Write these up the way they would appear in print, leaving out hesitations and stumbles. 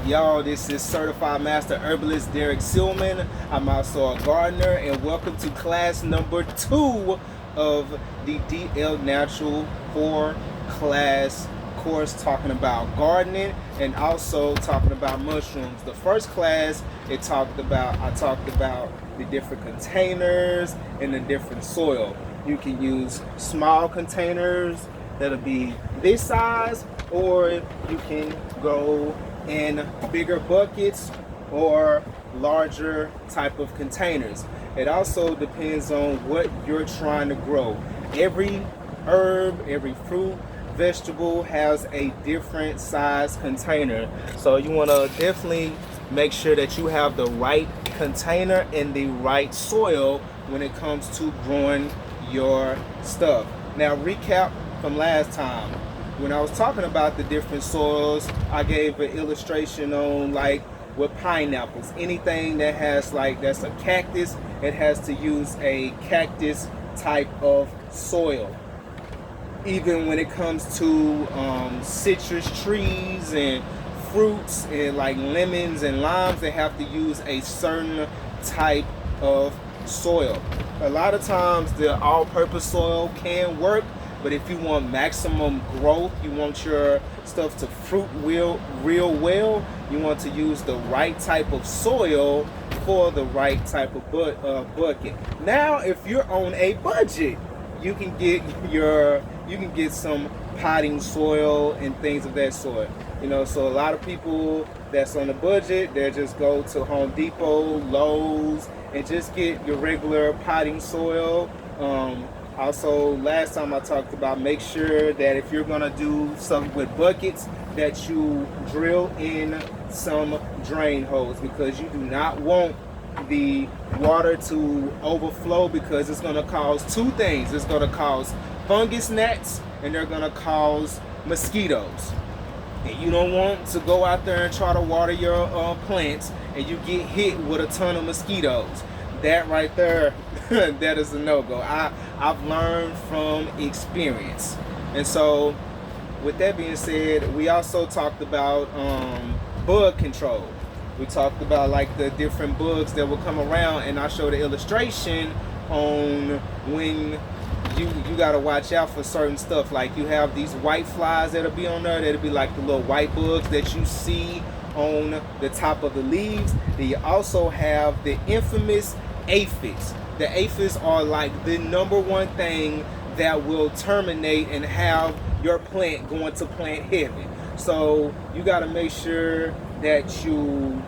Y'all, this is Certified Master Herbalist Derek Silman. I'm also a gardener, and welcome to class number 2 of the DL Natural 4 class course talking about gardening and also talking about mushrooms. The first class I talked about the different containers and the different soil. You can use small containers that'll be this size, or you can go in bigger buckets or larger type of containers. It also depends on what you're trying to grow. Every herb, every fruit, vegetable has a different size container. So you want to definitely make sure that you have the right container and the right soil when it comes to growing your stuff. Now, recap from last time. When I was talking about the different soils, I gave an illustration on like with pineapples. Anything that has that's a cactus, it has to use a cactus type of soil. Even when it comes to citrus trees and fruits and like lemons and limes, they have to use a certain type of soil. A lot of times the all-purpose soil can work, but if you want maximum growth, you want your stuff to fruit real well, you want to use the right type of soil for the right type of bucket. Now, if you're on a budget, you can get some potting soil and things of that sort. So a lot of people that's on a budget, they just go to Home Depot, Lowe's, and just get your regular potting soil. Also, last time I talked about make sure that if you're gonna do something with buckets, that you drill in some drain holes, because you do not want the water to overflow, because it's gonna cause two things. It's gonna cause fungus gnats and they're gonna cause mosquitoes. And you don't want to go out there and try to water your plants and you get hit with a ton of mosquitoes. That right there, that is a no-go. I've learned from experience. And so with that being said, we also talked about bug control. We talked about like the different bugs that will come around, and I showed an illustration on when you gotta watch out for certain stuff. Like you have these white flies that'll be on there, that'll be like the little white bugs that you see on the top of the leaves. Then you also have the infamous aphids. The aphids are like the number one thing that will terminate and have your plant going to plant heaven. So you got to make sure that you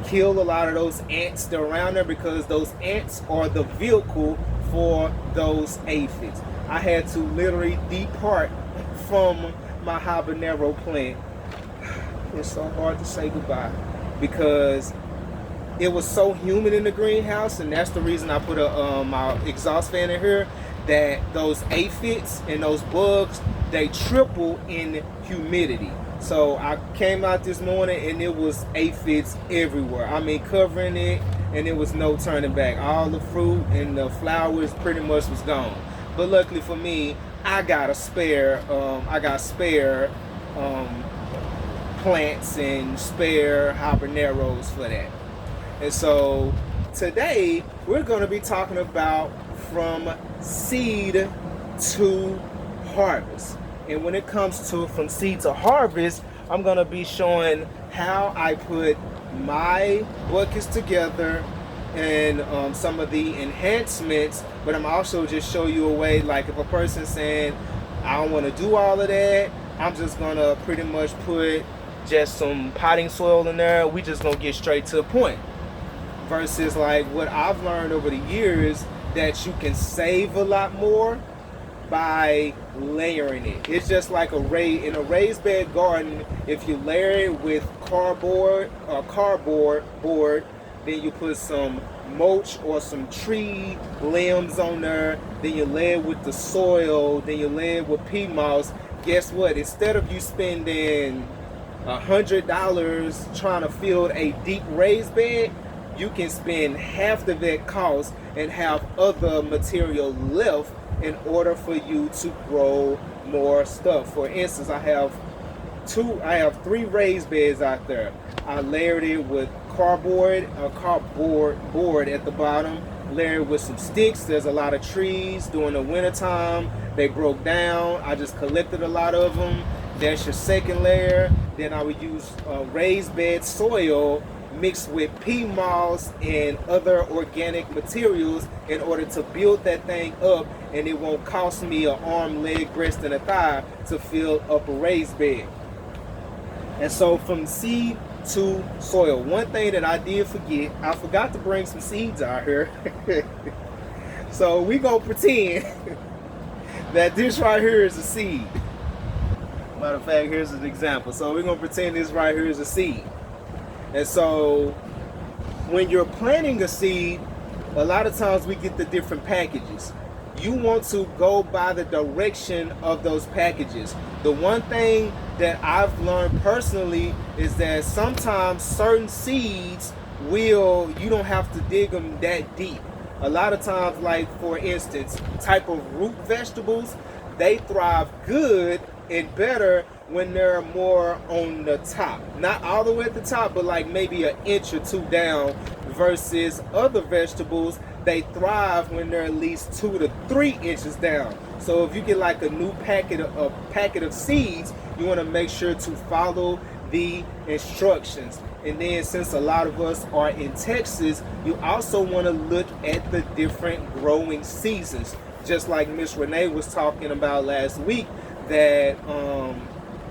kill a lot of those ants that are around there, because those ants are the vehicle for those aphids. I had to literally depart from my habanero plant. It's so hard to say goodbye because it was so humid in the greenhouse, and that's the reason I put my exhaust fan in here, that those aphids and those bugs, they triple in humidity. So I came out this morning and it was aphids everywhere. I mean, covering it, and it was no turning back. All the fruit and the flowers pretty much was gone. But luckily for me, I got spare plants and spare habaneros for that. And so today we're going to be talking about from seed to harvest. And when it comes to from seed to harvest, I'm going to be showing how I put my buckets together and some of the enhancements. But I'm also just show you a way, like if a person's saying, I don't want to do all of that, I'm just going to pretty much put just some potting soil in there. We just going to get straight to the point. Versus like what I've learned over the years, that you can save a lot more by layering it. It's just like in a raised bed garden. If you layer it with cardboard board, then you put some mulch or some tree limbs on there, then you lay it with the soil, then you lay it with pea moss. Guess what? Instead of you spending $100 trying to fill a deep raised bed, you can spend half of that cost and have other material left in order for you to grow more stuff. For instance, I have I have 3 raised beds out there. I layered it with cardboard board at the bottom, layered with some sticks. There's a lot of trees during the winter time. They broke down. I just collected a lot of them. That's your second layer. Then I would use raised bed soil mixed with pea moss and other organic materials in order to build that thing up, and it won't cost me an arm, leg, breast, and a thigh to fill up a raised bed. And so from seed to soil, one thing that I did forget, I forgot to bring some seeds out here. So we gonna pretend that this right here is a seed. Matter of fact, here's an example. So we're gonna pretend this right here is a seed. And so when you're planting a seed, a lot of times we get the different packages. You want to go by the direction of those packages. The one thing that I've learned personally is that sometimes certain seeds you don't have to dig them that deep. A lot of times, like for instance, type of root vegetables, they thrive good and better when they're more on the top. Not all the way at the top, but like maybe an inch or 2 down, versus other vegetables, they thrive when they're at least 2 to 3 inches down. So if you get like a new packet of seeds, you want to make sure to follow the instructions. And then since a lot of us are in Texas, you also want to look at the different growing seasons. Just like Miss Renee was talking about last week, that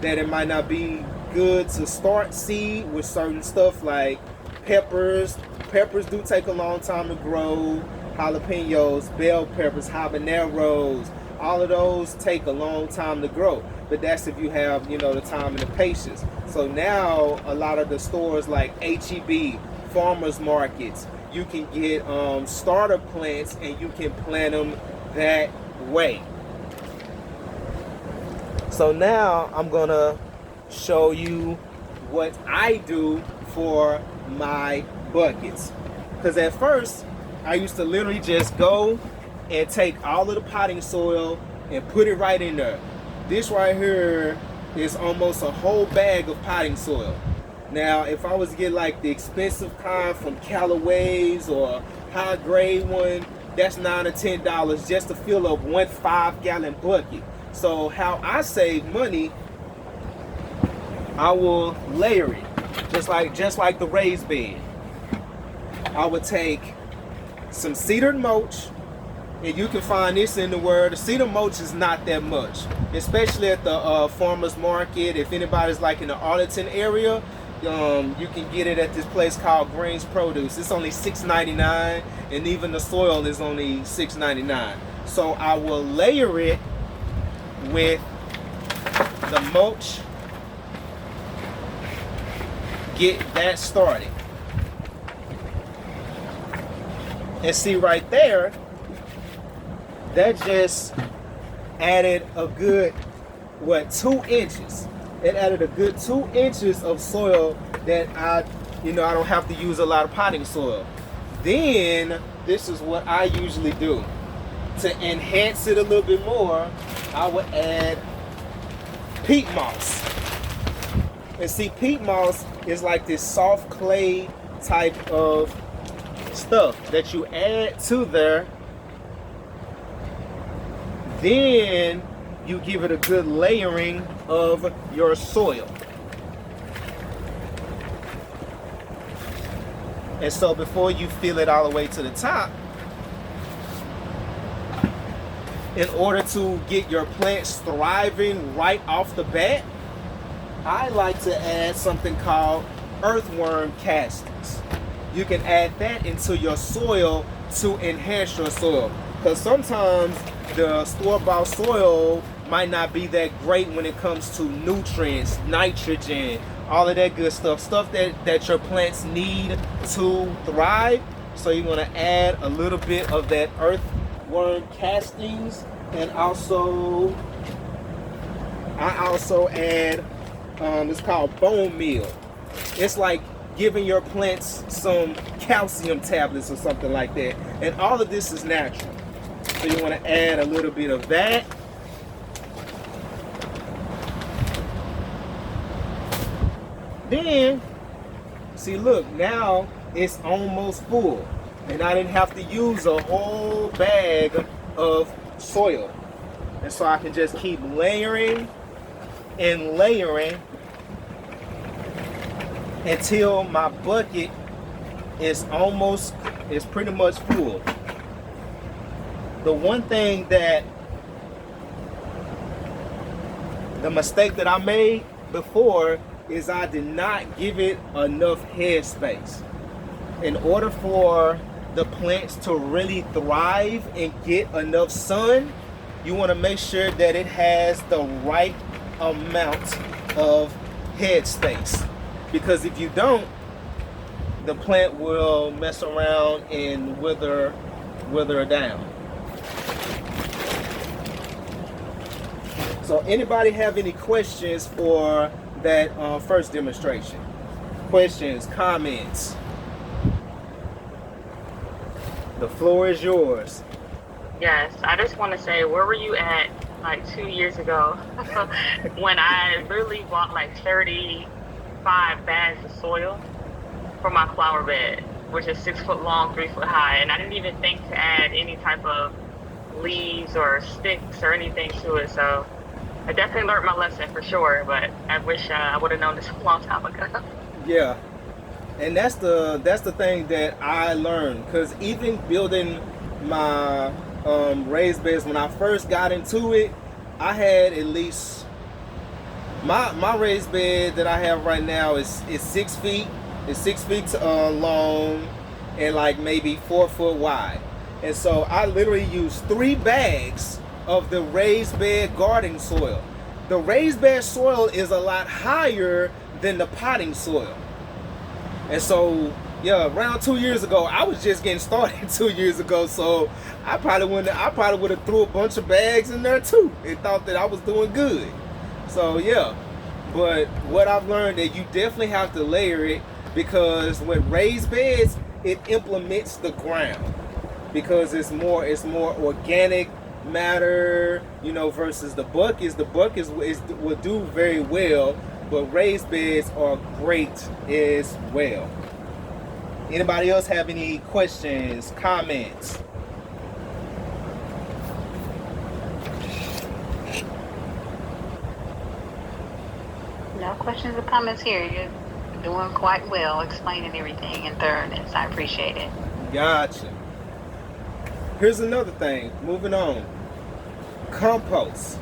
it might not be good to start seed with certain stuff like peppers. Peppers do take a long time to grow. Jalapenos, bell peppers, habaneros, all of those take a long time to grow. But that's if you have, the time and the patience. So now a lot of the stores like H-E-B, farmers markets, you can get starter plants and you can plant them that way. So now I'm gonna show you what I do for my buckets. Because at first, I used to literally just go and take all of the potting soil and put it right in there. This right here is almost a whole bag of potting soil. Now, if I was to get like the expensive kind from Callaway's or high grade one, that's $9 or $10 just to fill up one 5-gallon bucket. So how I save money, I will layer it, just like the raised bed. I would take some cedar mulch, and you can find this in the world. The cedar mulch is not that much, especially at the farmers market. If anybody's like in the Arlington area, you can get it at this place called Green's Produce. It's only $6.99, and even the soil is only $6.99. So I will layer it with the mulch, get that started. And see right there, that just added a good, 2 inches. It added a good 2 inches of soil that I don't have to use a lot of potting soil. Then, this is what I usually do. To enhance it a little bit more, I would add peat moss. And see, peat moss is like this soft clay type of stuff that you add to there. Then you give it a good layering of your soil. And so before you fill it all the way to the top, in order to get your plants thriving right off the bat, I like to add something called earthworm castings. You can add that into your soil to enhance your soil. Because sometimes the store-bought soil might not be that great when it comes to nutrients, nitrogen, all of that good stuff that your plants need to thrive. So you want to add a little bit of that earthworm castings, and I also add it's called bone meal. It's like giving your plants some calcium tablets or something like that, and all of this is natural. So you want to add a little bit of that. Then, see, look, now it's almost full. And I didn't have to use a whole bag of soil. And so I can just keep layering and layering until my bucket is pretty much full. The one thing that, the mistake that I made before is I did not give it enough head space. In order for the plants to really thrive and get enough sun, you want to make sure that it has the right amount of head space. Because if you don't, the plant will mess around and wither down. So anybody have any questions for that first demonstration? Questions, comments? The floor is yours. Yes, I just want to say, where were you at like 2 years ago when I literally bought like 35 bags of soil for my flower bed, which is 6 foot long, 3 foot high, and I didn't even think to add any type of leaves or sticks or anything to it. So I definitely learned my lesson for sure, but I wish I would have known this a long time ago. Yeah, and that's the thing that I learned, because even building my raised beds, when I first got into it, I had at least my raised bed that I have right now is 6 feet. It's 6 feet long and like maybe 4 foot wide. And so I literally used 3 bags of the raised bed garden soil. The raised bed soil is a lot higher than the potting soil. And so, yeah, around 2 years ago, I was just getting started 2 years ago, so I probably would have threw a bunch of bags in there too and thought that I was doing good. So yeah, but what I've learned that you definitely have to layer it, because with raised beds, it implements the ground, because it's more organic matter, you know, versus the buckets. The buckets will do very well, but raised beds are great as well. Anybody else have any questions, comments? No questions or comments here. You're doing quite well explaining everything in thoroughness. I appreciate it. Gotcha. Here's another thing, moving on. Compost.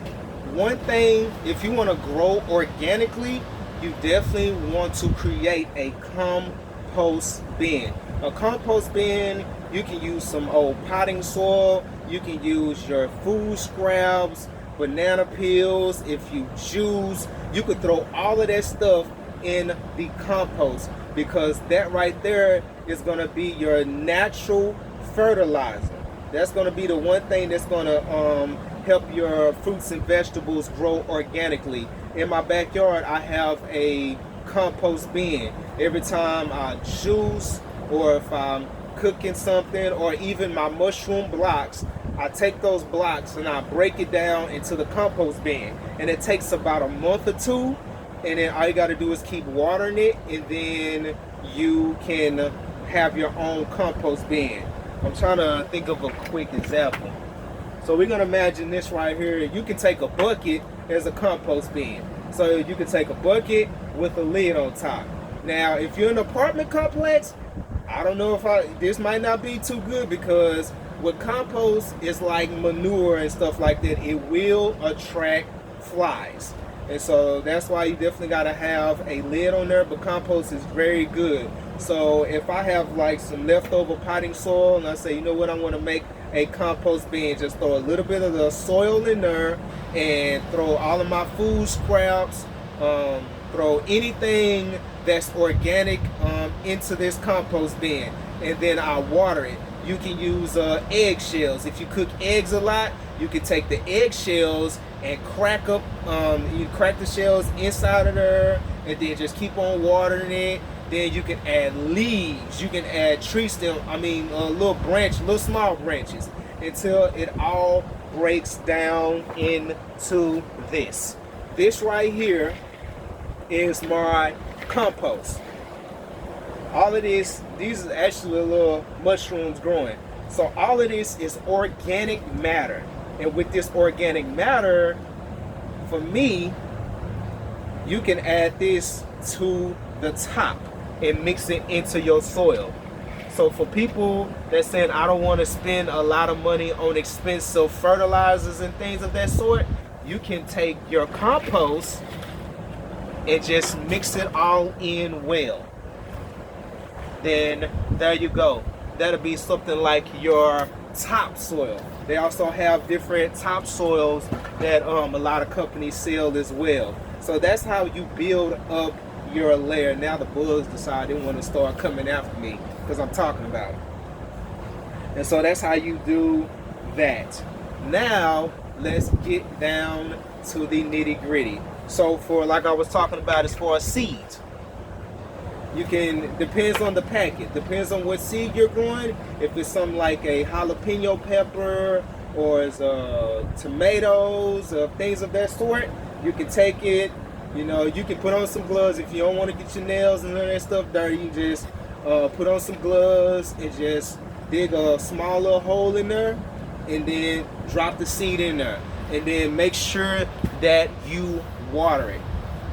One thing, if you want to grow organically, you definitely want to create a compost bin. A compost bin, you can use some old potting soil, you can use your food scraps, banana peels, if you choose, you could throw all of that stuff in the compost, because that right there is going to be your natural fertilizer. That's going to be the one thing that's going to help your fruits and vegetables grow organically. In my backyard, I have a compost bin. Every time I juice, or if I'm cooking something, or even my mushroom blocks, I take those blocks and I break it down into the compost bin. And it takes about a month or two, and then all you got to do is keep watering it, and then you can have your own compost bin. I'm trying to think of a quick example. So we're going to imagine this right here. You can take a bucket as a compost bin. So you can take a bucket with a lid on top. Now, if you're in an apartment complex, I don't know if this might not be too good, because with compost, it's like manure and stuff like that. It will attract flies. And so that's why you definitely got to have a lid on there, but compost is very good. So if I have like some leftover potting soil and I say, you know what, I want to make a compost bin, just throw a little bit of the soil in there and throw all of my food scraps, throw anything that's organic into this compost bin, and then I water it. You can use eggshells. If you cook eggs a lot, you can take the eggshells and crack up, you crack the shells inside of there, and then just keep on watering it. Then you can add leaves, you can add tree stem, little small branches, until it all breaks down into this. This right here is my compost. All of this, these are actually little mushrooms growing. So all of this is organic matter. And with this organic matter, for me, you can add this to the top and mix it into your soil. So for people that saying, I don't want to spend a lot of money on expensive fertilizers and things of that sort, you can take your compost and just mix it all in well. Then there you go. That'll be something like your topsoil. They also have different topsoils that a lot of companies sell as well. So that's how you build up your layer. Now the bugs decide they want to start coming after me because I'm talking about it. And so that's how you do that. Now let's get down to the nitty gritty. So for, like I was talking about, as far as seeds, you can, depends on the packet, depends on what seed you're growing. If it's something like a jalapeno pepper or it's tomatoes, things of that sort, you can take it, you know, you can put on some gloves. If you don't want to get your nails and all that stuff dirty, you just put on some gloves and just dig a small little hole in there and then drop the seed in there. And then make sure that you water it.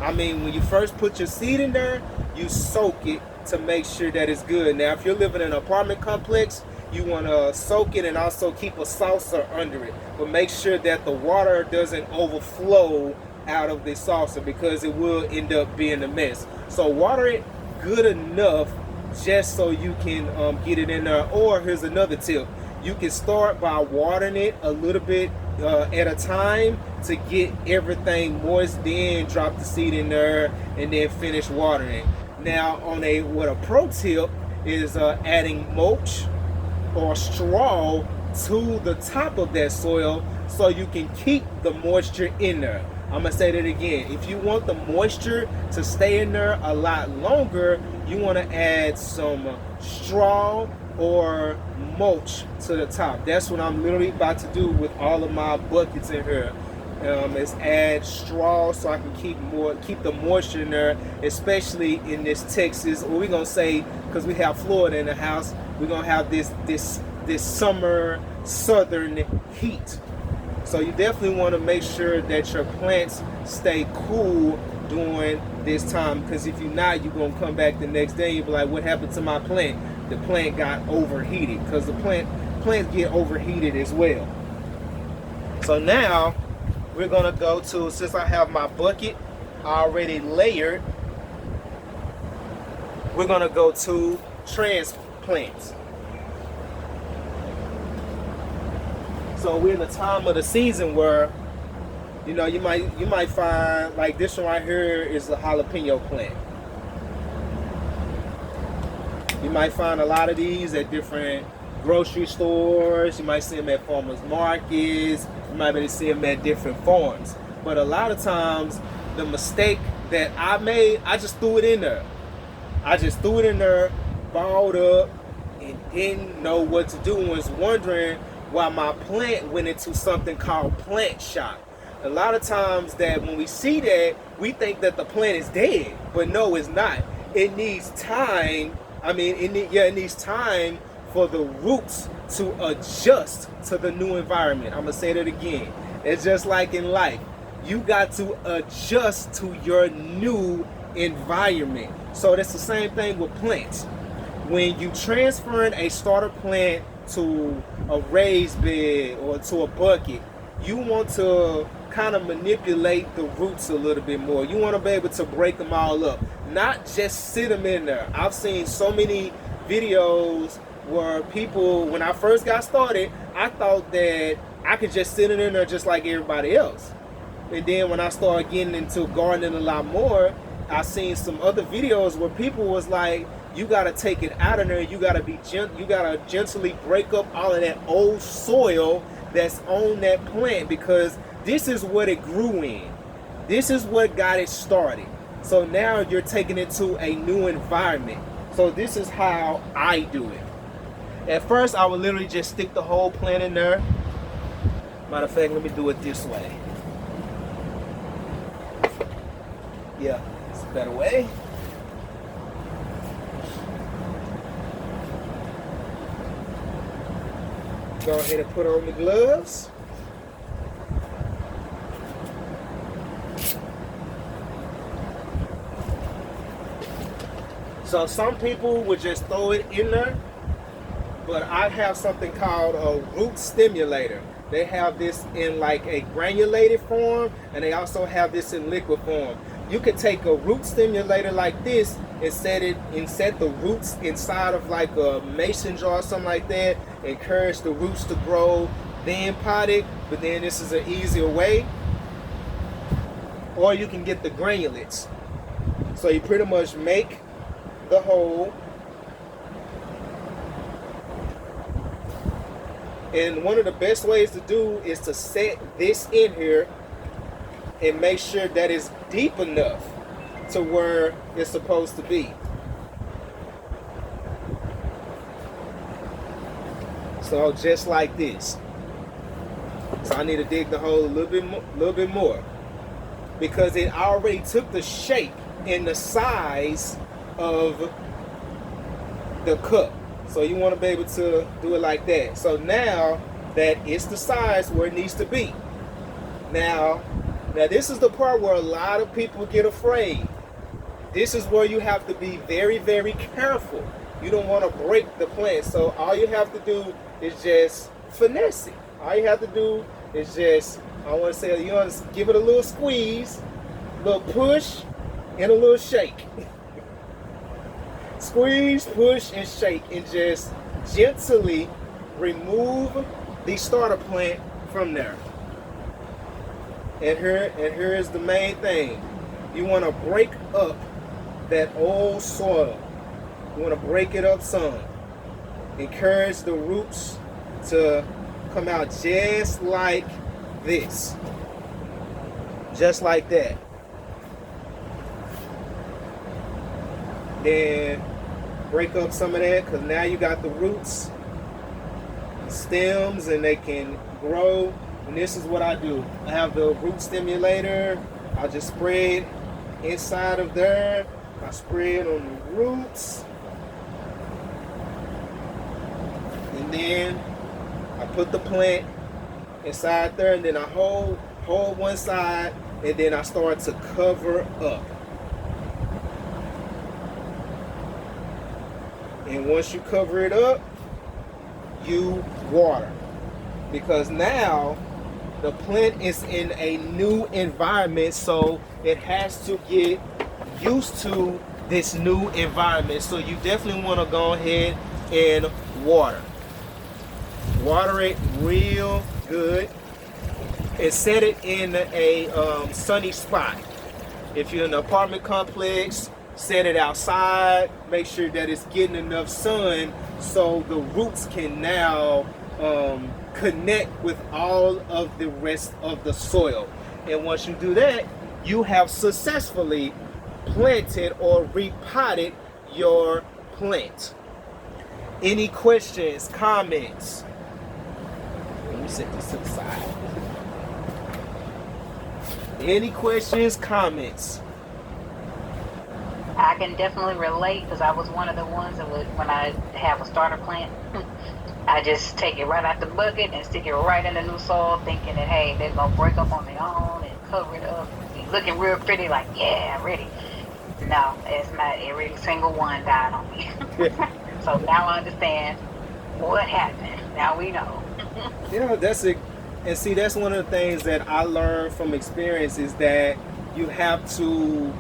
I mean, when you first put your seed in there, you soak it to make sure that it's good. Now, if you're living in an apartment complex, you want to soak it and also keep a saucer under it. But make sure that the water doesn't overflow out of the saucer because it will end up being a mess. So water it good enough just so you can get it in there. Or here's another tip. You can start by watering it a little bit at a time to get everything moist, then drop the seed in there and then finish watering. Now on what a pro tip is adding mulch or straw to the top of that soil so you can keep the moisture in there. I'm gonna say that again. If you want the moisture to stay in there a lot longer, you want to add some straw or mulch to the top. That's what I'm literally about to do with all of my buckets in here. Is add straw so I can keep the moisture in there, especially in this Texas, or we're gonna say, because we have Florida in the house, we're gonna have this summer southern heat. So you definitely want to make sure that your plants stay cool during this time, because if you're not, you're gonna come back the next day and you'll be like, what happened to my plant? The plant got overheated, because the plants get overheated as well. So now we're gonna go to, since I have my bucket already layered, we're gonna go to transplants. So we're in the time of the season where, you know, you might find, like this one right here is a jalapeno plant. You might find a lot of these at different grocery stores. You might see them at farmers markets. You might be able to see them at different farms. But a lot of times, the mistake that I made, I just threw it in there. I just threw it in there, balled up, and didn't know what to do, and was wondering why my plant went into something called plant shock. A lot of times that when we see that, we think that the plant is dead, but no, it's not. It needs time. I mean, it needs time for the roots to adjust to the new environment. I'm gonna say that again. It's just like in life. You got to adjust to your new environment. So that's the same thing with plants. When you transferring a starter plant to a raised bed or to a bucket, you want to kind of manipulate the roots a little bit more. You want to be able to break them all up, not just sit them in there. I've seen so many videos where people, when I first got started, I thought that I could just sit it in there just like everybody else. And then when I started getting into gardening a lot more, I seen some other videos where people was like, you gotta take it out of there. You gotta you gotta gently break up all of that old soil that's on that plant, because this is what it grew in. This is what got it started. So now you're taking it to a new environment. So this is how I do it. At first, I would literally just stick the whole plant in there. Matter of fact, let me do it this way. Yeah, it's a better way. Go ahead and put on the gloves. So some people would just throw it in there, but I have something called a root stimulator. They have this in like a granulated form, and they also have this in liquid form. You could take a root stimulator like this and set the roots inside of like a mason jar or something like that. Encourage the roots to grow, then pot it. But then this is an easier way. Or you can get the granulates. So you pretty much make the hole. And one of the best ways to do is to set this in here and make sure that it's deep enough to where it's supposed to be. So just like this. So I need to dig the hole a little bit more because it already took the shape and the size of the cup. So you want to be able to do it like that. So now that it's the size where it needs to be. Now this is the part where a lot of people get afraid. This is where you have to be very, very careful. You don't want to break the plant. So all you have to do is just finesse it. All you have to do is just, I want to say, you want to give it a little squeeze, a little push, and a little shake. Squeeze, push, and shake, and just gently remove the starter plant from there. And here is the main thing. You want to break up that old soil. You want to break it up some. Encourage the roots to come out just like this. Just like that. Then break up some of that, because now you got the roots, stems, and they can grow. And this is what I do. I have the root stimulator. I just spray it inside of there. I spray it on the roots. And then I put the plant inside there, and then I hold one side, and then I start to cover up. And once you cover it up, you water. Because now the plant is in a new environment, so it has to get used to this new environment. So you definitely want to go ahead and water. Water it real good and set it in a sunny spot. If you're in an apartment complex, set it outside. Make sure that it's getting enough sun so the roots can now connect with all of the rest of the soil. And once you do that, you have successfully planted or repotted your plant. Any questions, comments? Let me set this to the side. Any questions, comments? I can definitely relate because I was one of the ones that would, when I have a starter plant, I just take it right out the bucket and stick it right in the new soil, thinking that, hey, they're going to break up on their own and cover it up. Be looking real pretty, like, yeah, I'm ready. No, it's not. Every single one died on me. So now I understand what happened. Now we know. Yeah, that's it. And see, that's one of the things that I learned from experience is that you have to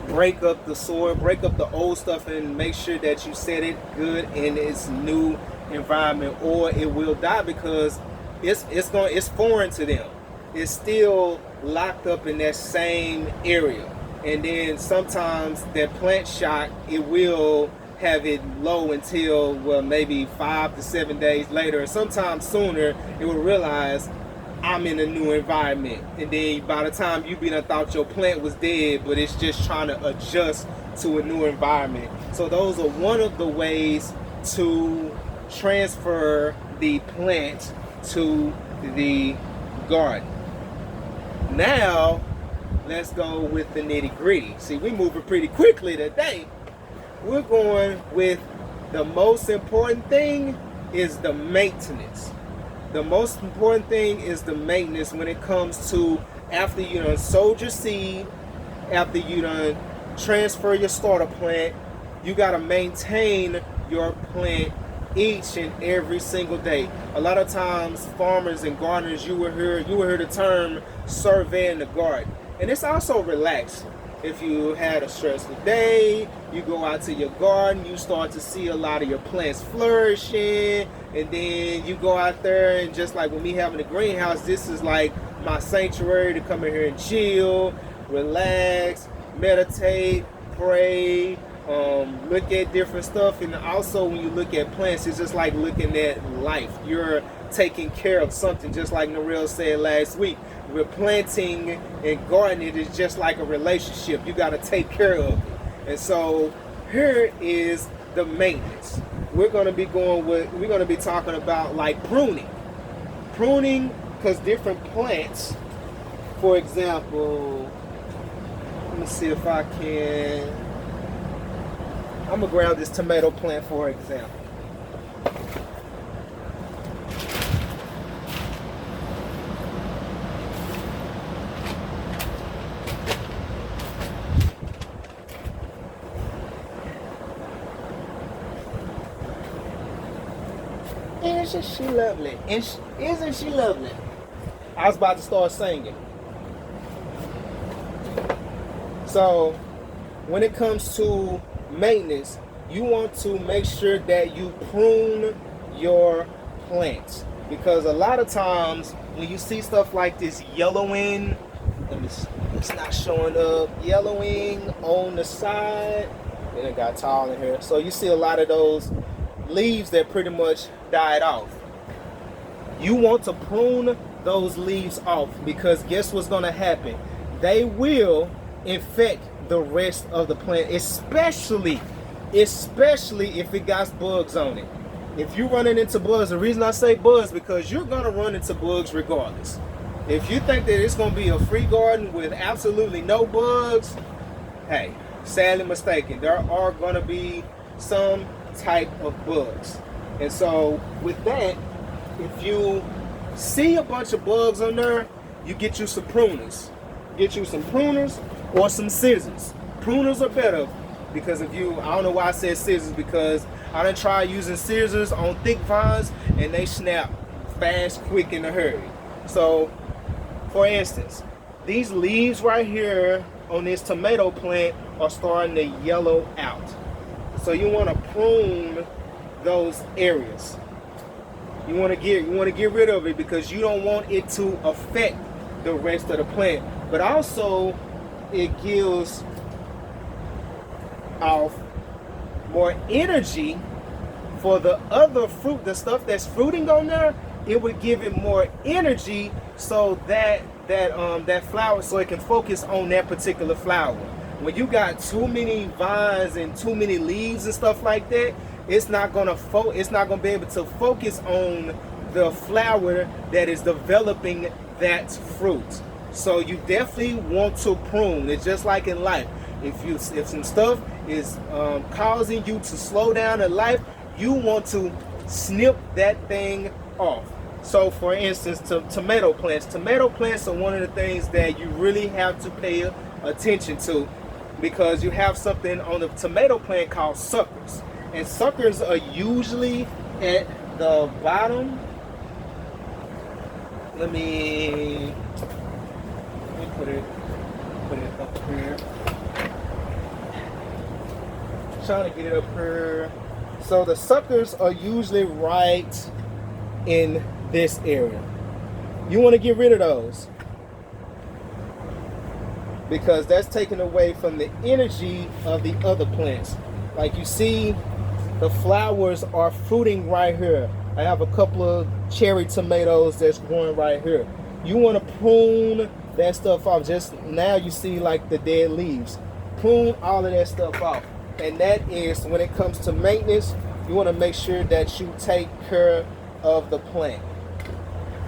break up the soil, break up the old stuff, and make sure that you set it good in its new environment, or it will die because it's foreign to them. It's still locked up in that same area. And then sometimes that plant shock, it will have it low until, well, maybe 5 to 7 days later, or sometimes sooner, it will realize I'm in a new environment. And then by the time you thought your plant was dead, but it's just trying to adjust to a new environment. So those are one of the ways to transfer the plant to the garden. Now, let's go with the nitty gritty. See, we're moving pretty quickly today. We're going with The most important thing is the maintenance. The most important thing is the maintenance when it comes to after you done sowed your seed, after you done transfer your starter plant, you got to maintain your plant each and every single day. A lot of times farmers and gardeners, you will hear the term surveying the garden. And it's also relaxed. If you had a stressful day, you go out to your garden, you start to see a lot of your plants flourishing, and then you go out there and just like with me having a greenhouse, this is like my sanctuary to come in here and chill, relax, meditate, pray, look at different stuff. And also when you look at plants, it's just like looking at life. You're taking care of something, just like Narelle said last week. With planting and gardening, it is just like a relationship. You got to take care of it. And so here is the maintenance. We're going to be talking about like pruning, because different plants, for example, let me see if I can, I'm gonna grab this tomato plant for example. Isn't she lovely? Isn't she lovely? I was about to start singing. So, when it comes to maintenance, you want to make sure that you prune your plants. Because a lot of times, when you see stuff like this yellowing, it's not showing up, yellowing on the side, then it got tall in here. So you see a lot of those leaves that pretty much died off. You want to prune those leaves off, because guess what's going to happen? They will infect the rest of the plant, especially if it got bugs on it. If you're running into bugs, the reason I say bugs, because you're going to run into bugs regardless. If you think that it's going to be a free garden with absolutely no bugs, hey, sadly mistaken. There are going to be some type of bugs. And so with that, if you see a bunch of bugs on there, you get you some pruners. Get you some pruners or some scissors. Pruners are better, because I don't know why I said scissors, because I done tried using scissors on thick vines and they snap fast, quick, in a hurry. So for instance, these leaves right here on this tomato plant are starting to yellow out. So you want to prune those areas. You want to get rid of it, because you don't want it to affect the rest of the plant. But also, it gives off more energy for the other fruit, the stuff that's fruiting on there. It would give it more energy, so that flower, so it can focus on that particular flower. When you got too many vines and too many leaves and stuff like that, it's not gonna be able to focus on the flower that is developing that fruit. So you definitely want to prune. It's just like in life. If some stuff is causing you to slow down in life, you want to snip that thing off. So for instance, tomato plants are one of the things that you really have to pay attention to, because you have something on the tomato plant called suckers. And suckers are usually at the bottom. Let me put it up here. Trying to get it up here. So the suckers are usually right in this area. You want to get rid of those, because that's taken away from the energy of the other plants. Like you see, the flowers are fruiting right here. I have a couple of cherry tomatoes that's growing right here. You want to prune that stuff off. Just now you see like the dead leaves. Prune all of that stuff off. And that is, when it comes to maintenance, you want to make sure that you take care of the plant.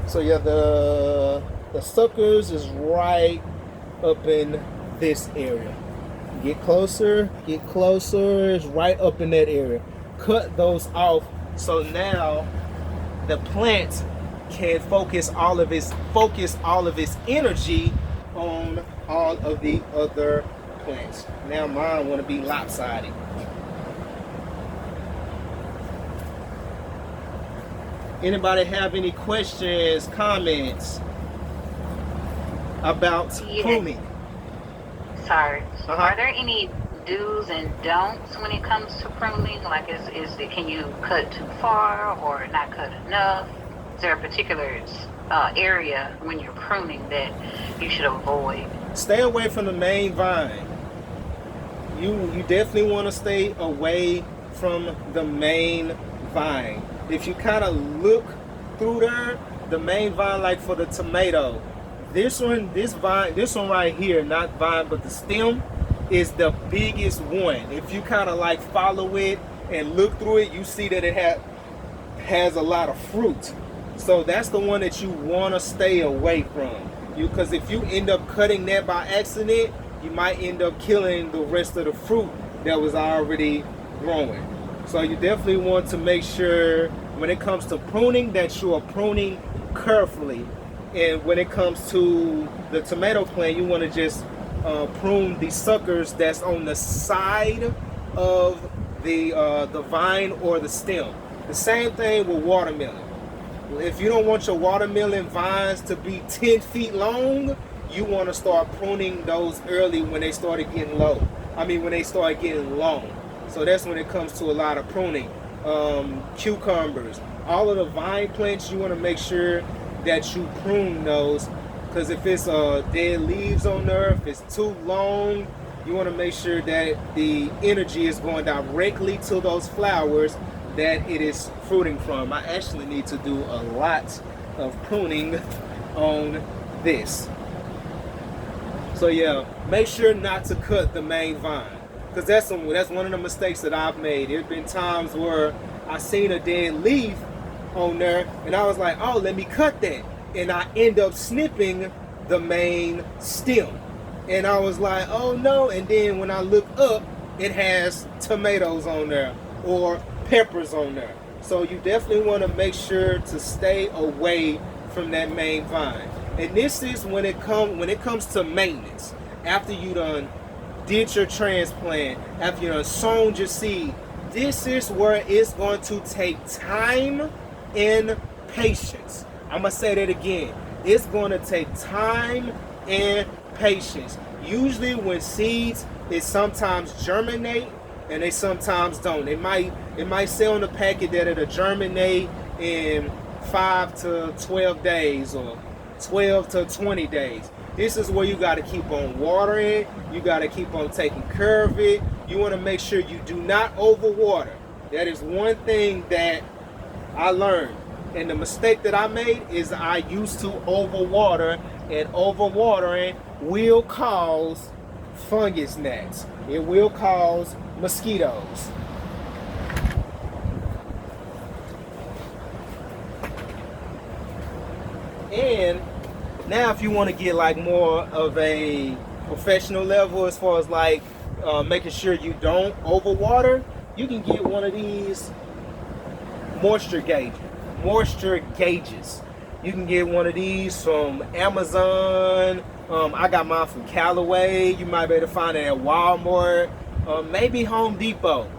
So yeah, the suckers is right up in this area. Get closer, it's right up in that area. cut those off, so now the plant can focus all of its energy on all of the other plants. Now mine want to be lopsided. Anybody have any questions, comments about pruning? Sorry. Are there any do's and don'ts when it comes to pruning? Like, can you cut too far or not cut enough? Is there a particular area when you're pruning that you should avoid? Stay away from the main vine. You definitely want to stay away from the main vine. If you kind of look through there, the main vine, like for the tomato, this one right here, not vine but the stem, is the biggest one. If you kind of like follow it and look through it, you see that it has a lot of fruit. So that's the one that you want to stay away from. Because if you end up cutting that by accident, you might end up killing the rest of the fruit that was already growing. So you definitely want to make sure when it comes to pruning that you are pruning carefully. And when it comes to the tomato plant, you want to just prune the suckers that's on the side of the vine or the stem. The same thing with watermelon. If you don't want your watermelon vines to be 10 feet long, you want to start pruning those early when they started getting low. When they start getting long. So that's when it comes to a lot of pruning. Cucumbers, all of the vine plants, you want to make sure that you prune those, because if it's dead leaves on there, if it's too long, you want to make sure that the energy is going directly to those flowers that it is fruiting from. I actually need to do a lot of pruning on this. So yeah, make sure not to cut the main vine, because that's one of the mistakes that I've made. There's been times where I seen a dead leaf on there and I was like, oh, let me cut that, and I end up snipping the main stem, and I was like, oh no. And then when I look up, it has tomatoes on there or peppers on there. So you definitely want to make sure to stay away from that main vine. And this is when it comes to maintenance. After you done did your transplant, after you done sown your seed, this is where it's going to take time and patience. I'm gonna say that again. It's going to take time and patience. Usually when seeds, it sometimes germinate and they sometimes don't. It might say on the packet that it'll germinate in 5 to 12 days or 12 to 20 days. This is where you got to keep on watering. You got to keep on taking care of it. You want to make sure you do not overwater. That is one thing that I learned. And the mistake that I made is I used to overwater, and overwatering will cause fungus gnats. It will cause mosquitoes. And now if you want to get like more of a professional level as far as like making sure you don't overwater, you can get one of these moisture gauges. You can get one of these from Amazon. I got mine from Callaway. You might be able to find it at Walmart, maybe Home Depot.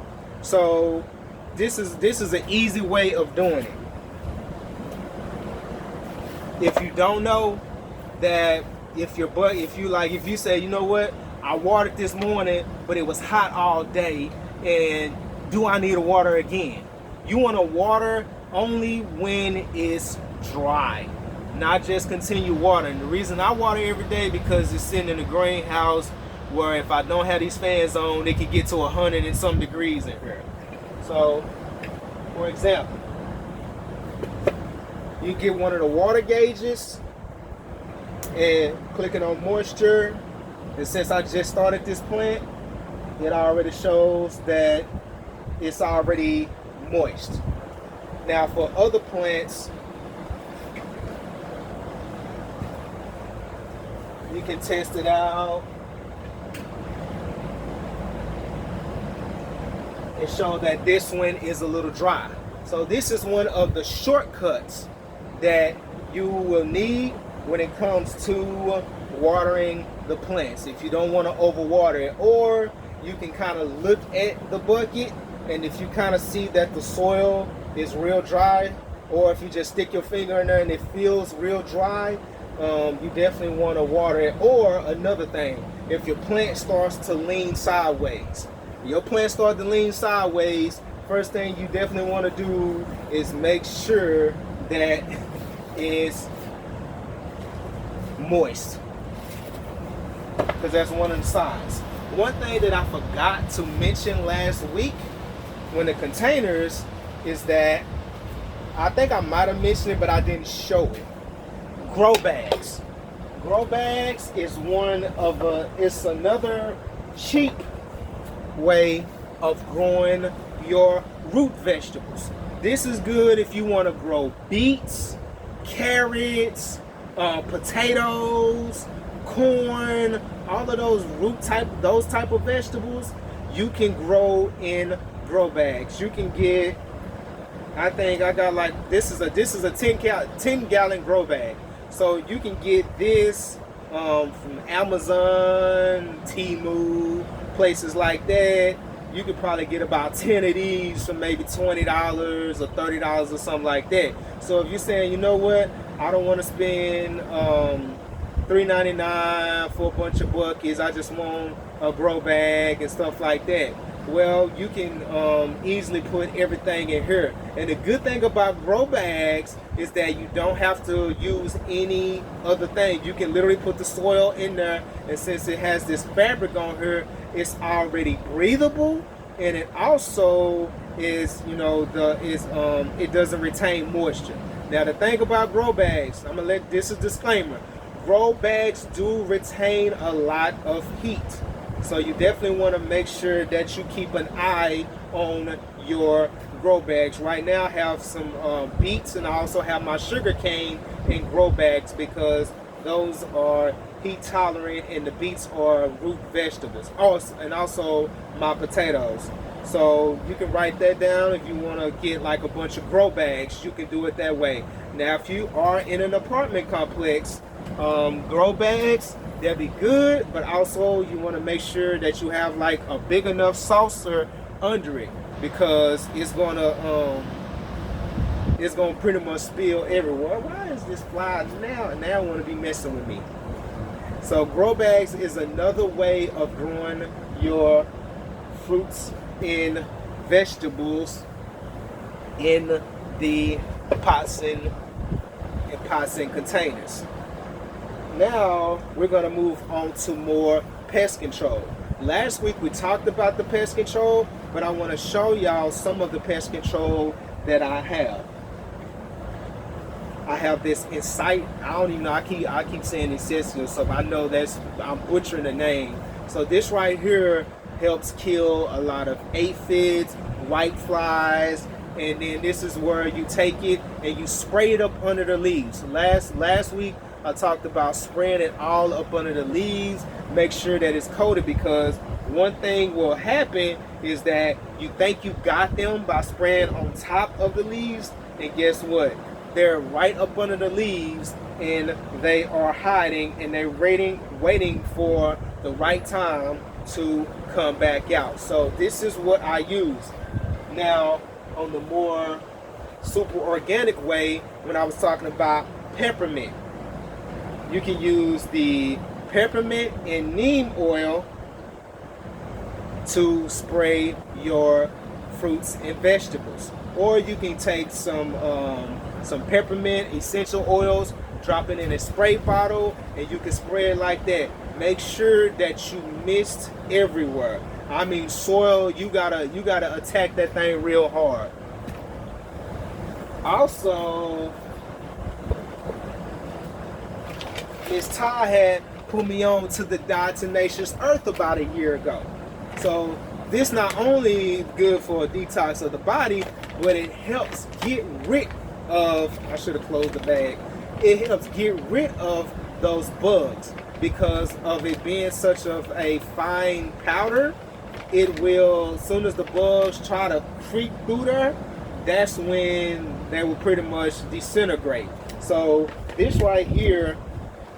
So this is an easy way of doing it. If you don't know that, if you say, you know what, I watered this morning, but it was hot all day, and do I need to water again? You want to water only when it's dry, not just continue watering. The reason I water every day because it's sitting in the greenhouse where if I don't have these fans on, it could get to 100 and some degrees in here. So, for example, you get one of the water gauges and clicking on moisture, and since I just started this plant, it already shows that it's already moist. Now for other plants, you can test it out. and show that this one is a little dry. So this is one of the shortcuts that you will need when it comes to watering the plants. If you don't want to overwater it, or you can kind of look at the bucket, and if you kind of see that the soil is real dry, or if you just stick your finger in there and it feels real dry, you definitely want to water it. Or another thing, if your plant starts to lean sideways, first thing you definitely want to do is make sure that it's moist, because that's one of the signs. One thing that I forgot to mention last week when the containers is that I think I might have mentioned it, but I didn't show it. Grow bags. Grow bags is it's another cheap way of growing your root vegetables. This is good if you want to grow beets, carrots, potatoes, corn, all of those type of vegetables. You can grow in grow bags. You can get, I think I got like, this is a 10 gallon grow bag. So you can get this from Amazon, Temu, places like that. You could probably get about 10 of these for maybe $20 or $30 or something like that. So if you're saying, you know what, I don't want to spend $3.99 for a bunch of buckets, I just want a grow bag and stuff like that, well, you can easily put everything in here. And the good thing about grow bags is that you don't have to use any other thing. You can literally put the soil in there, and since it has this fabric on here, it's already breathable, and it also is, it doesn't retain moisture. Now the thing about grow bags, this is a disclaimer, grow bags do retain a lot of heat. So you definitely want to make sure that you keep an eye on your grow bags. Right now I have some beets, and I also have my sugar cane in grow bags because those are heat tolerant, and the beets are root vegetables. And also my potatoes. So you can write that down. If you want to get like a bunch of grow bags, you can do it that way. Now if you are in an apartment complex, grow bags, that'd be good, but also you want to make sure that you have like a big enough saucer under it, because it's gonna pretty much spill everywhere. Why is this fly now want to be messing with me? So grow bags is another way of growing your fruits and vegetables in the pots and containers. Now we're going to move on to more pest control. Last week we talked about the pest control, but I want to show y'all some of the pest control that I have. I have this Insight. I don't even know. I keep saying Incessio, so I know I'm butchering the name. So this right here helps kill a lot of aphids, white flies, and then this is where you take it and you spray it up under the leaves. Last week I talked about spraying it all up under the leaves. Make sure that it's coated, because one thing will happen is that you think you got them by spraying on top of the leaves, and guess what? They're right up under the leaves, and they are hiding, and they're waiting for the right time to come back out. So this is what I use. Now, on the more super organic way, when I was talking about peppermint, you can use the peppermint and neem oil to spray your fruits and vegetables. Or you can take some peppermint essential oils, drop it in a spray bottle, and you can spray it like that. Make sure that you mist everywhere. I mean, soil, you gotta attack that thing real hard. Also, Miss Ty had put me on to the diatomaceous earth about a year ago. So this not only good for a detox of the body, but it helps get rid of, I should have closed the bag, it helps get rid of those bugs because of it being such of a fine powder. it will, as soon as the bugs try to creep through there, that's when they will pretty much disintegrate. So this right here,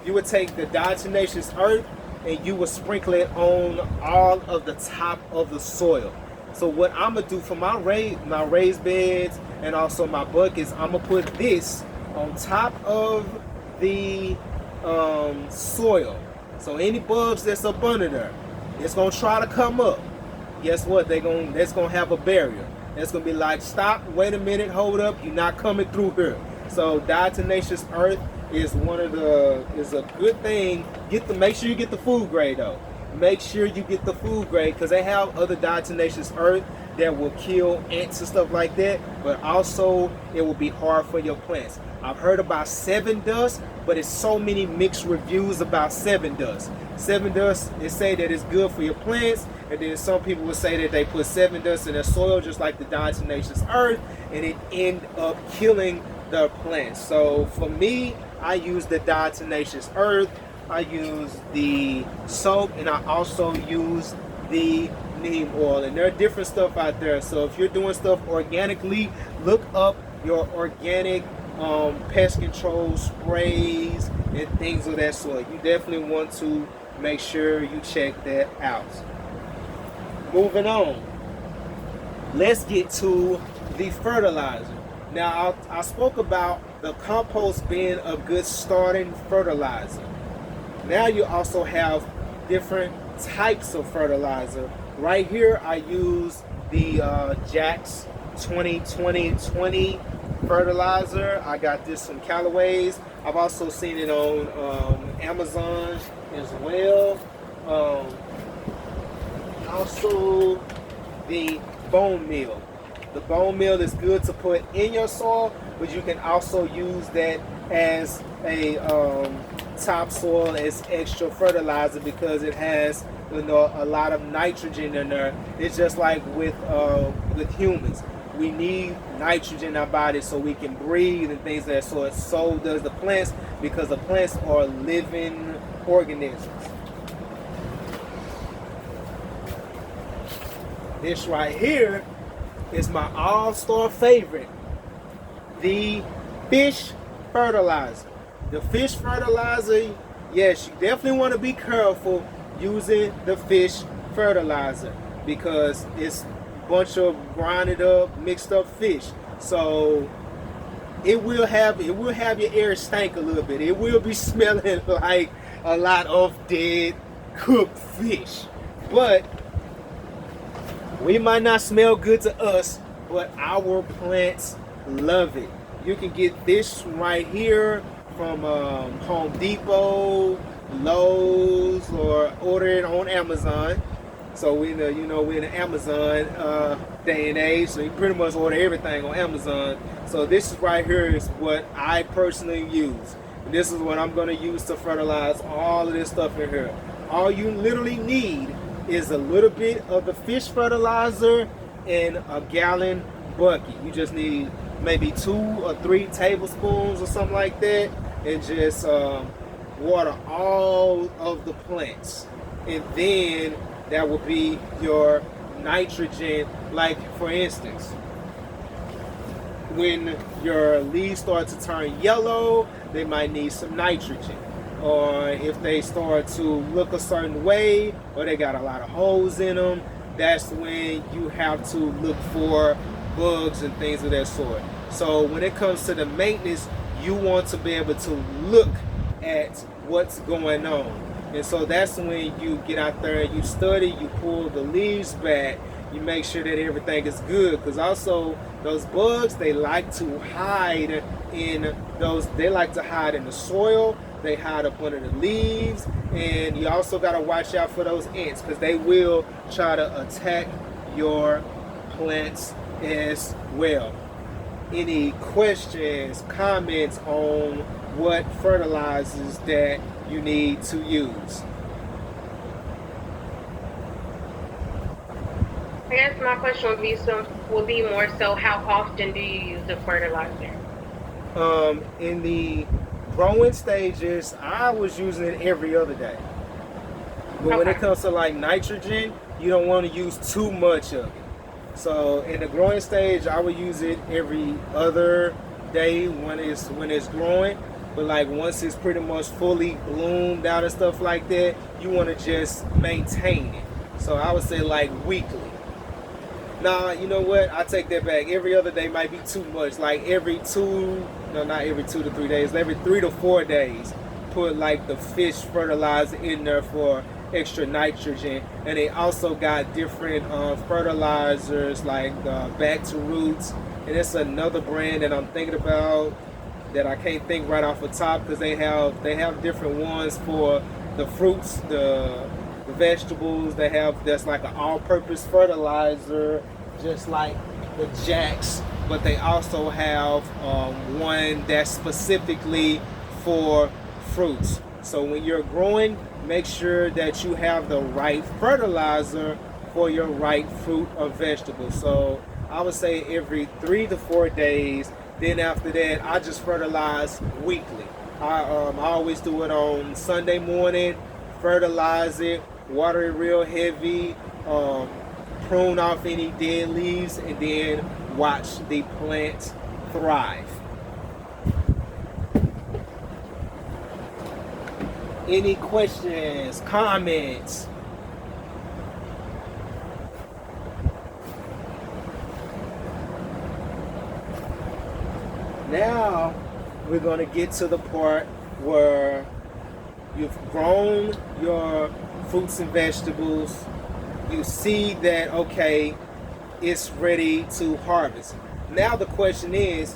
you would take the diatomaceous earth and you would sprinkle it on all of the top of the soil. So what I'm gonna do for my raised beds and also my buckets, I'm gonna put this on top of the soil. So any bugs that's up under there, it's gonna try to come up. Guess what? That's gonna have a barrier. That's gonna be like, stop, wait a minute, hold up, you're not coming through here. So diatomaceous earth is a good thing. Make sure you get the food grade though. Make sure you get the food grade because they have other diatomaceous earth that will kill ants and stuff like that, but also it will be hard for your plants. I've heard about 7 dust, but it's so many mixed reviews about 7 dust. 7 dust, they say that it's good for your plants, and then some people will say that they put 7 dust in their soil just like the diatomaceous earth, and it end up killing the plants. So for me, I use the diatomaceous earth, I use the soap, and I also use the neem oil. And there are different stuff out there. So if you're doing stuff organically, look up your organic pest control sprays and things of that sort. You definitely want to make sure you check that out. Moving on, let's get to the fertilizer. Now, I spoke about the compost being a good starting fertilizer. Now you also have different types of fertilizer. Right here, I use the Jax 20-20-20 fertilizer. I got this from Callaway's. I've also seen it on Amazon as well. Also, the bone meal. The bone meal is good to put in your soil, but you can also use that as a topsoil, as extra fertilizer because it has a lot of nitrogen in there. It's just like with humans. We need nitrogen in our bodies so we can breathe and things like that. So does the plants because the plants are living organisms. This right here is my all-star favorite, the fish fertilizer. The fish fertilizer, yes, you definitely want to be careful using the fish fertilizer because it's a bunch of grinded up, mixed up fish. So it will have your air stink a little bit. It will be smelling like a lot of dead cooked fish. But we might not smell good to us, but our plants love it. You can get this right here from Home Depot, Lowe's, or order it on Amazon. So we're in the Amazon day and age, so you pretty much order everything on Amazon. So this right here is what I personally use. And this is what I'm going to use to fertilize all of this stuff in here. All you literally need is a little bit of the fish fertilizer in a gallon bucket. You just need maybe 2 or 3 tablespoons or something like that, and just water all of the plants. And then that will be your nitrogen. Like for instance, when your leaves start to turn yellow, they might need some nitrogen. Or if they start to look a certain way, or they got a lot of holes in them, that's when you have to look for bugs and things of that sort. So when it comes to the maintenance, you want to be able to look at what's going on. And so that's when you get out there and you study, you pull the leaves back, you make sure that everything is good. Because also those bugs, they like to hide in the soil. They hide up under the leaves, and you also got to watch out for those ants because they will try to attack your plants as well. Any questions, comments on what fertilizers that you need to use? I guess my question would be more so how often do you use the fertilizer? In the growing stages, I was using it every other day. But when it comes to like nitrogen, you don't want to use too much of it. So in the growing stage, I would use it every other day when it's growing. But like once it's pretty much fully bloomed out and stuff like that, you want to just maintain it. So I would say like weekly. Nah, you know what? I take that back. Every other day might be too much. Like not every 2 to 3 days, every 3 to 4 days, put like the fish fertilizer in there for extra nitrogen. And they also got different fertilizers like Back to Roots. And it's another brand that I'm thinking about that I can't think right off the top, because they have different ones for the fruits, the vegetables. That's like an all-purpose fertilizer, just like the Jacks, but they also have one that's specifically for fruits. So when you're growing, make sure that you have the right fertilizer for your right fruit or vegetable. So I would say every 3 to 4 days. Then after that, I just fertilize weekly. I always do it on Sunday morning, fertilize it, water it real heavy, prune off any dead leaves, and then watch the plant thrive. Any questions, comments? Now we're going to get to the part where you've grown your fruits and vegetables. You see that, okay, it's ready to harvest. Now the question is,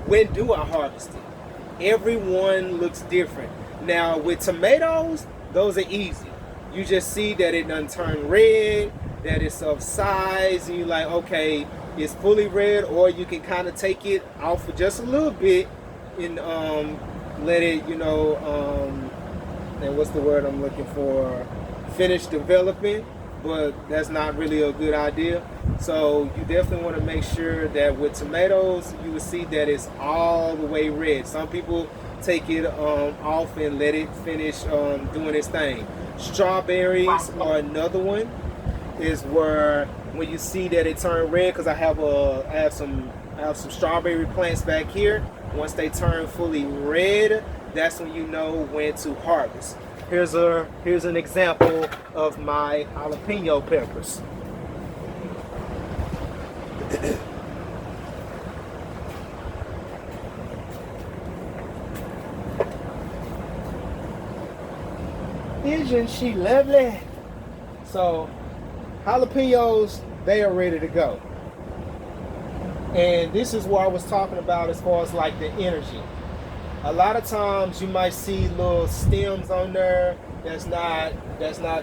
when do I harvest it? Everyone looks different. Now with tomatoes, those are easy. You just see that it done turned red, that it's of size, and you're like, okay, it's fully red. Or you can kind of take it off for just a little bit and let it, and what's the word I'm looking for? Finish developing, but that's not really a good idea. So you definitely want to make sure that with tomatoes, you will see that it's all the way red. Some people take it off and let it finish doing its thing. Strawberries are another one, is where when you see that it turned red, because I have some strawberry plants back here. Once they turn fully red, that's when you know when to harvest. Here's an example of my jalapeno peppers. Isn't she lovely? So jalapenos, they are ready to go. And this is what I was talking about as far as like the energy. A lot of times you might see little stems on there that's not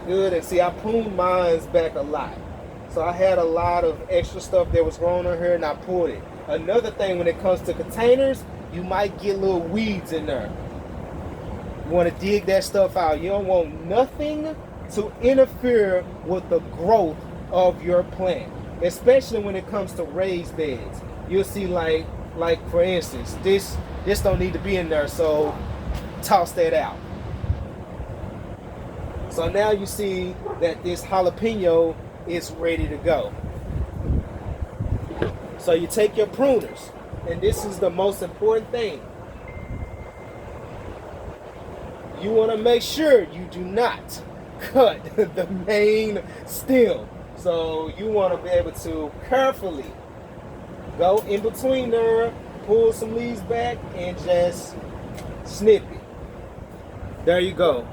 good. And see, I pruned mine back a lot. So I had a lot of extra stuff that was growing on here and I pulled it. Another thing, when it comes to containers, you might get little weeds in there. You want to dig that stuff out. You don't want nothing to interfere with the growth of your plant, especially when it comes to raised beds. You'll see like for instance, this don't need to be in there, so toss that out. So now you see that this jalapeno is ready to go. So you take your pruners, and this is the most important thing. You want to make sure you do not cut the main stem. So you want to be able to carefully go in between there, pull some leaves back, and just snip it. There you go.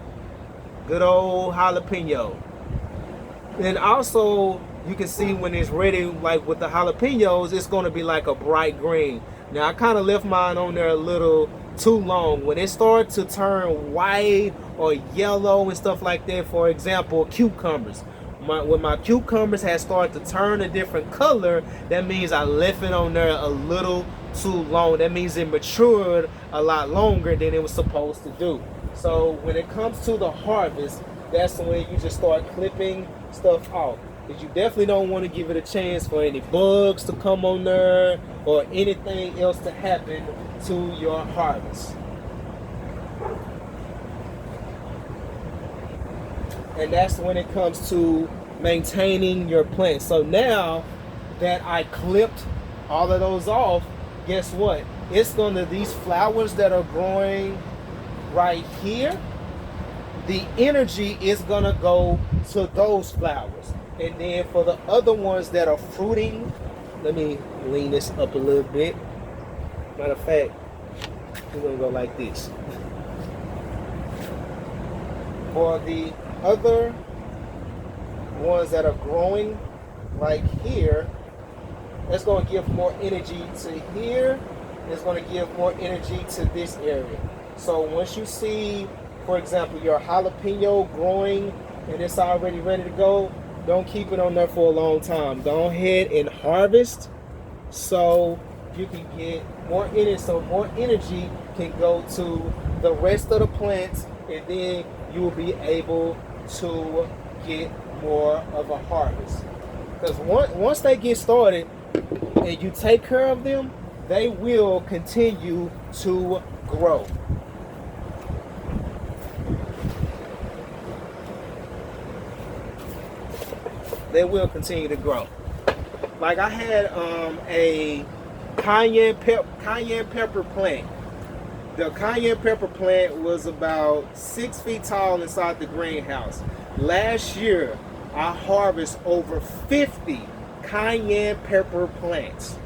Good old jalapeno. And also, you can see when it's ready, like with the jalapenos, it's going to be like a bright green. Now, I kind of left mine on there a little too long. When it starts to turn white or yellow and stuff like that, for example, cucumbers. When my cucumbers had started to turn a different color, that means I left it on there a little too long. That means it matured a lot longer than it was supposed to do. So when it comes to the harvest, that's when you just start clipping stuff off. Because you definitely don't want to give it a chance for any bugs to come on there or anything else to happen to your harvest. And that's when it comes to maintaining your plant. So now that I clipped all of those off, guess what? It's gonna, these flowers that are growing right here, the energy is gonna go to those flowers. And then for the other ones that are fruiting, let me lean this up a little bit. Matter of fact, we're gonna go like this. For the other ones that are growing like here, it's going to give more energy to here. It's going to give more energy to this area. So once you see, for example, your jalapeno growing and it's already ready to go, don't keep it on there for a long time. Go ahead and harvest so you can get more energy. So more energy can go to the rest of the plants, and then you will be able to get more of a harvest. Because once they get started and you take care of them, they will continue to grow. They will continue to grow. Like I had a cayenne pepper plant. The cayenne pepper plant was about 6 feet tall inside the greenhouse. Last year, I harvested over 50 cayenne pepper plants.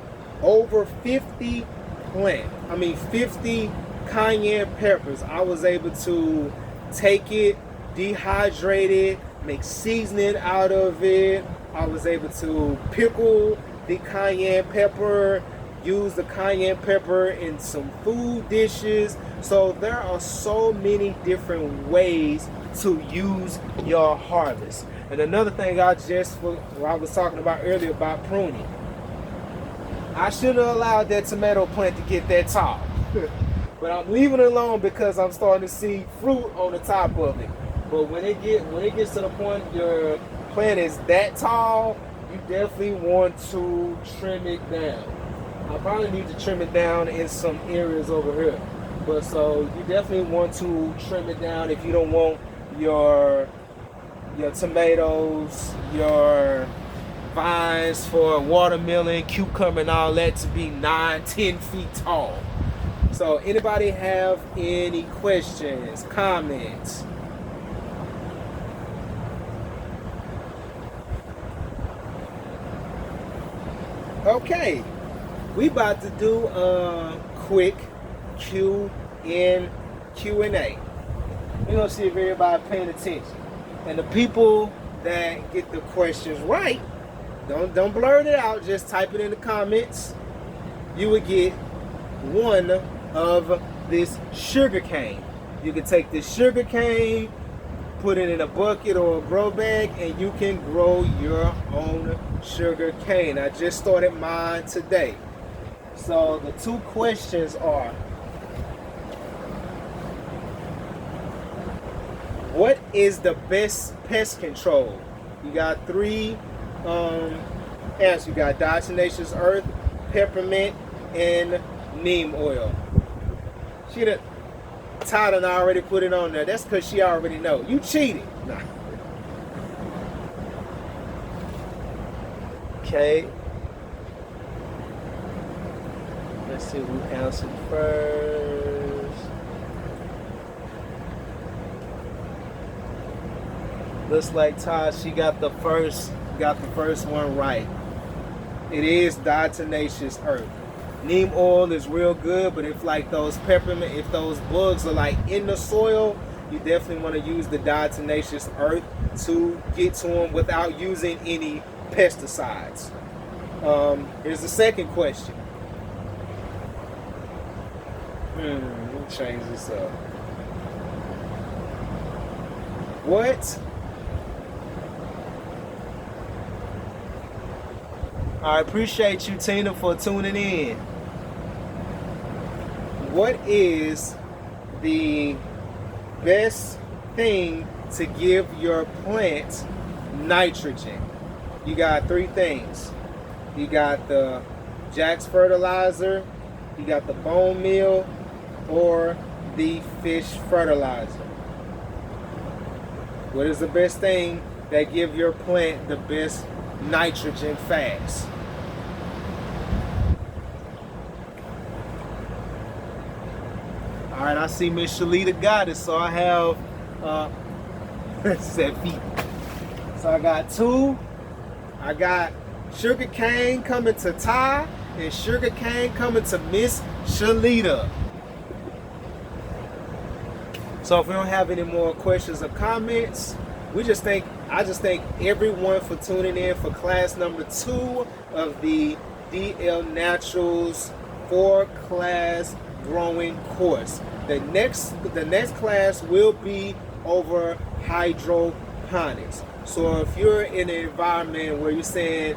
Over 50 50 cayenne peppers. I was able to take it, dehydrate it, make seasoning out of it. I was able to pickle the cayenne pepper, use the cayenne pepper in some food dishes. So there are so many different ways to use your harvest. And another thing I was talking about earlier about pruning. I should have allowed that tomato plant to get that tall. But I'm leaving it alone because I'm starting to see fruit on the top of it. But when it gets to the point your plant is that tall, you definitely want to trim it down. I probably need to trim it down in some areas over here. But so you definitely want to trim it down if you don't want your tomatoes, your vines for watermelon, cucumber, and all that to be 9-10 feet tall. So anybody have any questions, comments? Okay, we about to do a quick Q&A. We're gonna see if everybody paying attention. And the people that get the questions right, don't blurt it out, just type it in the comments. You would get one of this sugar cane. You can take this sugar cane, put it in a bucket or a grow bag, and you can grow your own sugar cane. I just started mine today. So the two questions are, what is the best pest control? You got three answers. You got diatomaceous earth, peppermint, and neem oil. Todd and I already put it on there. That's because she already know. You cheated. Nah. Okay. Let's see who answered first. Looks like Todd, she got the first one right. It is diatomaceous earth. Neem oil is real good, but if like those bugs are like in the soil, you definitely want to use the diatomaceous earth to get to them without using any pesticides. Here's the second question. Let me change this up. I appreciate you, Tina, for tuning in. What is the best thing to give your plants nitrogen? You got three things. You got the Jack's fertilizer, you got the bone meal, or the fish fertilizer. What is the best thing that give your plant the best nitrogen fast? All right, I see Miss Shalita got it, so I have said feet. So I got 2. I got sugar cane coming to Ty and sugar cane coming to Miss Shalita. So if we don't have any more questions or comments, I just thank everyone for tuning in for class number 2 of the DL Naturals 4-class growing course. The next class will be over hydroponics. So if you're in an environment where you're saying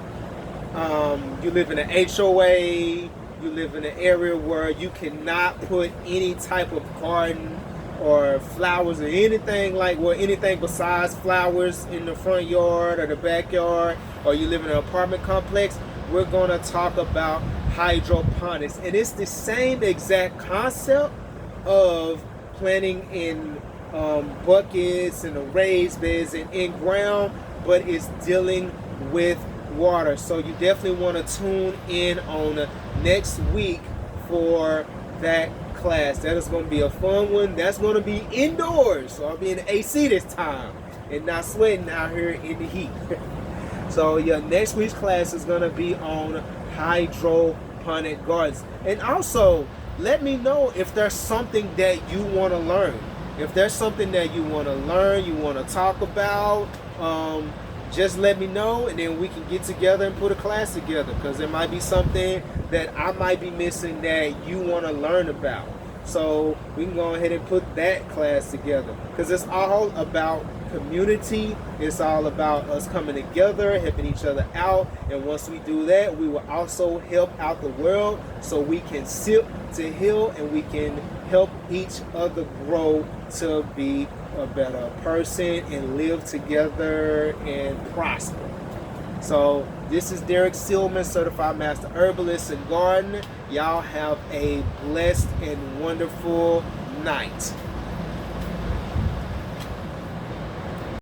you live in an HOA, you live in an area where you cannot put any type of garden or flowers or anything besides flowers in the front yard or the backyard, or you live in an apartment complex, we're going to talk about hydroponics. And it's the same exact concept of planting in buckets and the raised beds and in ground, but it's dealing with water. So you definitely want to tune in on next week for that class. That is going to be a fun one. That's going to be indoors, so I'll be in the AC this time and not sweating out here in the heat. So yeah, next week's class is going to be on hydroponic gardens. And also, let me know if there's something that you want to learn. If there's something that you want to learn, you want to talk about, just let me know, and then we can get together and put a class together, because there might be something that I might be missing that you want to learn about. So we can go ahead and put that class together, because it's all about community. It's all about us coming together, helping each other out, and once we do that, we will also help out the world, so we can sip to heal, and we can help each other grow to be a better person and live together and prosper. So this is Derek Silman, Certified Master Herbalist and Gardener. Y'all have a blessed and wonderful night.